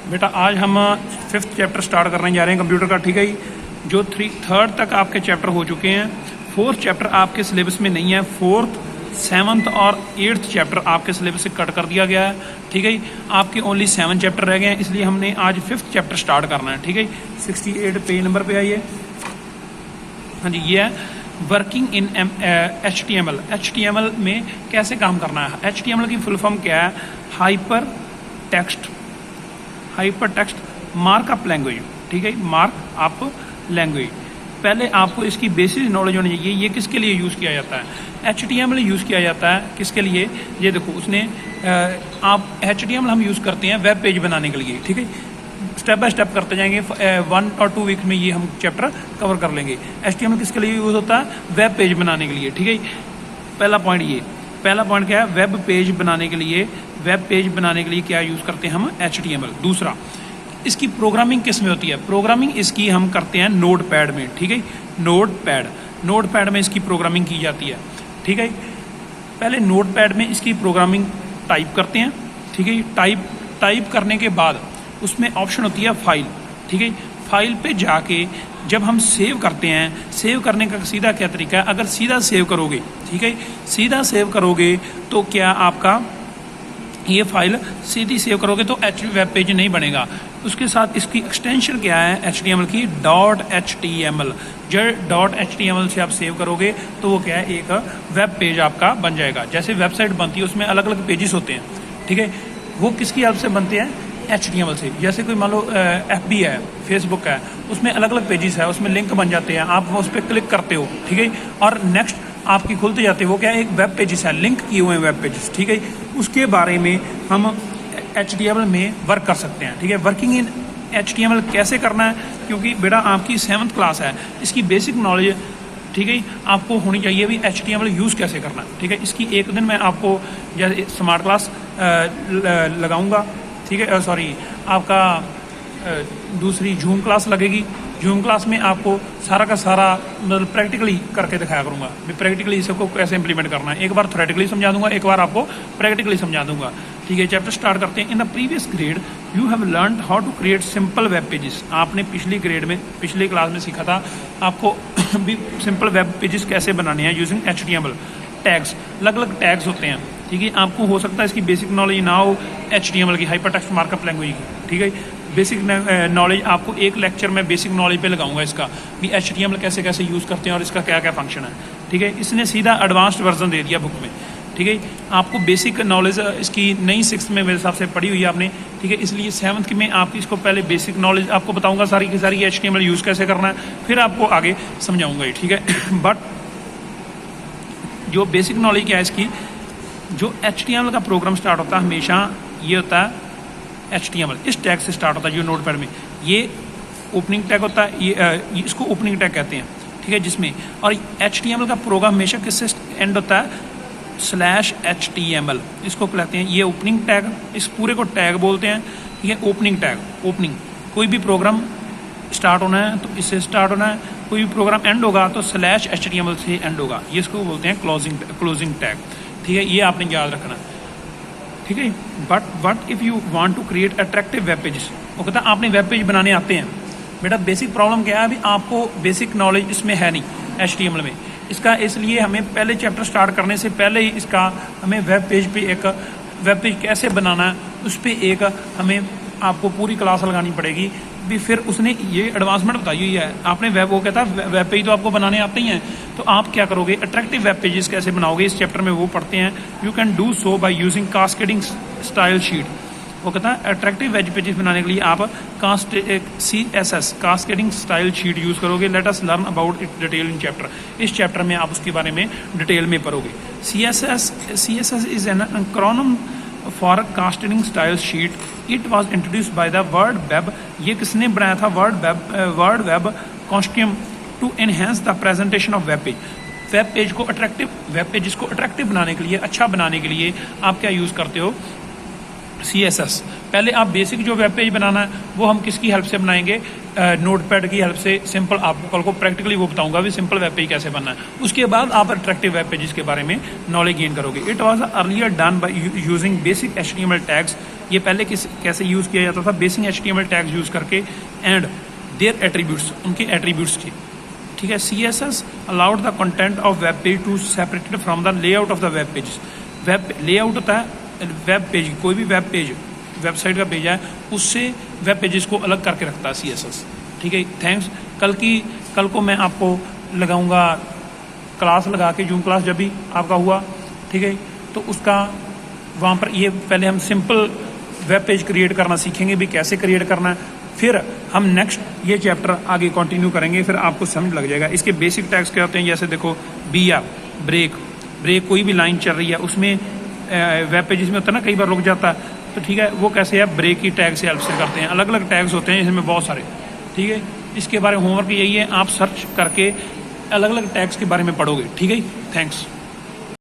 बेटा आज हम 5th चैप्टर स्टार्ट करने जा रहे हैं कंप्यूटर का, ठीक है जी। जो 3rd तक आपके चैप्टर हो चुके हैं, 4th चैप्टर आपके सिलेबस में नहीं है। 4th, 7th और 8th चैप्टर आपके सिलेबस से कट कर दिया गया है, ठीक है जी। आपके ओनली 7 चैप्टर रह गए हैं, इसलिए हमने आज 5th चैप्टर स्टार्ट करना है, ठीक है। 68 पेज नंबर पे आइए। हाँ जी, ये है वर्किंग इन HTML। HTML में कैसे काम करना है। HTML की फुल फॉर्म क्या है? हाइपर टेक्स्ट मार्कअप लैंग्वेज, ठीक है। मार्कअप लैंग्वेज, पहले आपको इसकी बेसिक नॉलेज होनी चाहिए। ये किसके लिए यूज़ किया जाता है? HTML यूज़ किया जाता है किसके लिए? ये देखो, उसने आप HTML हम यूज़ करते हैं वेब पेज बनाने के लिए, ठीक है। स्टेप बाय स्टेप करते जाएंगे, 1 और 2 वीक में ये हम चैप्टर कवर कर लेंगे। HTML किसके लिए यूज़ होता है? वेब पेज बनाने के लिए, ठीक है। पहला पॉइंट ये, पहला पॉइंट क्या है? वेब पेज बनाने के लिए, वेब पेज बनाने के लिए क्या यूज़ करते हैं हम? HTML। दूसरा, इसकी प्रोग्रामिंग किस में होती है? प्रोग्रामिंग इसकी हम करते हैं नोटपैड में, ठीक है। नोटपैड में इसकी प्रोग्रामिंग की जाती है, ठीक है। पहले नोटपैड में इसकी प्रोग्रामिंग टाइप करते हैं, ठीक है। टाइप करने के बाद उसमें ऑप्शन होती है फाइल, ठीक है। फाइल पे जाके जब हम सेव करते हैं, सेव करने का सीधा क्या तरीका है? अगर सीधा सेव करोगे, ठीक है, सीधा सेव करोगे तो क्या आपका ये फाइल सीधी सेव करोगे तो वेब पेज नहीं बनेगा। उसके साथ इसकी एक्सटेंशन क्या है HTML की? .html। जब .html से आप सेव करोगे तो वो क्या है? एक वेब पेज आपका बन जाएगा। जैसे वेबसाइट बनती है उसमें अलग अलग पेजेस होते हैं, ठीक है। वो किसकी हेल्प से बनते हैं? HTML से। जैसे कोई मान लो FB है, फेसबुक है, उसमें अलग अलग पेजेस है, उसमें लिंक बन जाते हैं, आप उस पर क्लिक करते हो, ठीक है, और नेक्स्ट आपकी खुलते जाते हो, वो क्या है? एक वेब पेजेस है, लिंक किए हुए हैं वेब पेजेस, ठीक है। उसके बारे में हम HTML में वर्क कर सकते हैं, ठीक है। वर्किंग इन HTML कैसे करना है? क्योंकि बेटा आपकी 7th क्लास है, इसकी बेसिक नॉलेज, ठीक है, आपको होनी चाहिए भी HTML यूज़ कैसे करना है, ठीक है। इसकी एक दिन मैं आपको जैसे स्मार्ट क्लास लगाऊंगा, ठीक है। सॉरी, आपका दूसरी जूम क्लास लगेगी। जूम क्लास में आपको सारा का सारा मतलब प्रैक्टिकली करके दिखाया करूँगा, मैं प्रैक्टिकली इसको कैसे इंप्लीमेंट करना है। एक बार थ्योरेटिकली समझा दूंगा, एक बार आपको प्रैक्टिकली समझा दूंगा, ठीक है। चैप्टर स्टार्ट करते हैं। In the previous grade you have learn how to create simple web pages. आपने पिछली ग्रेड में, पिछली क्लास में सीखा था आपको भी सिंपल वेब पेजेस कैसे बनाने हैं यूजिंग HTML। टैग्स, अलग अलग टैग्स होते हैं, ठीक है। आपको हो सकता है इसकी बेसिक नॉलेज ना हो HTML की, हाइपर टेक्स्ट मार्कअप लैंग्वेज की, ठीक है। बेसिक नॉलेज आपको एक लेक्चर में बेसिक नॉलेज पे लगाऊंगा इसका भी, HTML कैसे कैसे यूज़ करते हैं और इसका क्या क्या फंक्शन है, ठीक है। इसने सीधा एडवांस्ड वर्जन दे दिया बुक में, ठीक है। आपको बेसिक नॉलेज इसकी नई 6th में मेरे हिसाब से पढ़ी हुई है आपने, ठीक है। इसलिए 7th में आप इसको पहले बेसिक नॉलेज आपको बताऊंगा सारी की सारी, HTML यूज़ कैसे करना है, फिर आपको आगे समझाऊंगा, ठीक है। बट जो बेसिक नॉलेज क्या है इसकी, जो HTML का प्रोग्राम स्टार्ट होता है हमेशा ये होता है HTML, इस टैग से स्टार्ट होता है। जो नोटपैड में ये ओपनिंग टैग होता है, ये इसको ओपनिंग टैग कहते हैं, ठीक है, जिसमें, और HTML का प्रोग्राम हमेशा किससे एंड होता है? /HTML, इसको कहते हैं। ये ओपनिंग टैग, इस पूरे को टैग बोलते हैं, ठीक है। ओपनिंग टैग, ओपनिंग, कोई भी प्रोग्राम स्टार्ट होना है तो इससे स्टार्ट होना है, कोई भी प्रोग्राम एंड होगा तो /HTML से एंड होगा, ये इसको बोलते हैं क्लोजिंग टैग, ठीक है। ये आपने याद रखना, ठीक है। But if you want to create attractive web pages, वो कहता है आपने वेब पेज बनाने आते हैं। बेटा बेसिक प्रॉब्लम क्या है? अभी आपको बेसिक नॉलेज इसमें है नहीं HTML में इसका, इसलिए हमें पहले चैप्टर स्टार्ट करने से पहले ही इसका हमें वेब पेज पे एक वेब पेज कैसे बनाना है उस पर एक हमें आपको पूरी क्लास लगानी पड़ेगी भी। फिर उसने ये एडवांसमेंट बताई हुई है आपने वो कहता है वेब पेज तो आपको बनाने आते ही हैं, तो आप क्या करोगे? अट्रैक्टिव वेब पेजेस कैसे बनाओगे? इस चैप्टर में वो पढ़ते हैं। You can do so by using cascading style sheet. वो कहता है अट्रैक्टिव वेब पेजेस बनाने के लिए आप CSS cascading style sheet use करोगे। Let us learn about it detail in chapter. इस चैप्टर में आप उसके बारे में डिटेल में पढ़ोगे। CSS is an acronym for cascading style sheet. It was introduced by the World Web. ये किसने बनाया था? World Web Consortium to enhance the presentation of web page. Web page को अट्रैक्टिव, वेब पेजेस को attractive बनाने के लिए, अच्छा बनाने के लिए आप क्या यूज़ करते हो? CSS पहले आप बेसिक जो वेब पेज बनाना है वो हम किसकी हेल्प से बनाएंगे, नोटपैड की हेल्प से। सिंपल आपको कल को प्रैक्टिकली वो बताऊंगा भी सिंपल वेब पेज कैसे बनना है। उसके बाद आप अट्रैक्टिव वेब पेजेस के बारे में नॉलेज गेन करोगे। It was earlier done by using basic HTML tags. ये पहले कैसे यूज़ किया जाता था, बेसिक HTML टैग्स यूज़ करके एंड देयर एट्रीब्यूट्स, उनके एट्रीब्यूट्स की, ठीक है। CSS allowed the content of web page to separated from the layout of the web page. Web layout होता है वेब पेज, कोई भी वेब पेज वेबसाइट का पेज है उससे वेब पेजेस को अलग करके रखता है CSS, ठीक है। थैंक्स। कल को मैं आपको लगाऊंगा क्लास लगा के, जूम क्लास जब भी आपका हुआ, ठीक है, तो उसका वहाँ पर ये पहले हम सिंपल वेब पेज क्रिएट करना सीखेंगे भी कैसे क्रिएट करना है, फिर हम नेक्स्ट ये चैप्टर आगे कंटिन्यू करेंगे, फिर आपको समझ लग जाएगा। इसके बेसिक टैग्स क्या होते हैं, जैसे देखो BR ब्रेक, कोई भी लाइन चल रही है उसमें वेब पेजेस में होता है ना कई बार रुक जाता है, तो ठीक है वो कैसे है ब्रेक की टैग से हेल्प से करते हैं। अलग अलग टैग्स होते हैं इसमें बहुत सारे, ठीक है। इसके बारे में होमवर्क यही है, आप सर्च करके अलग अलग टैग्स के बारे में पढ़ोगे, ठीक है। थैंक्स।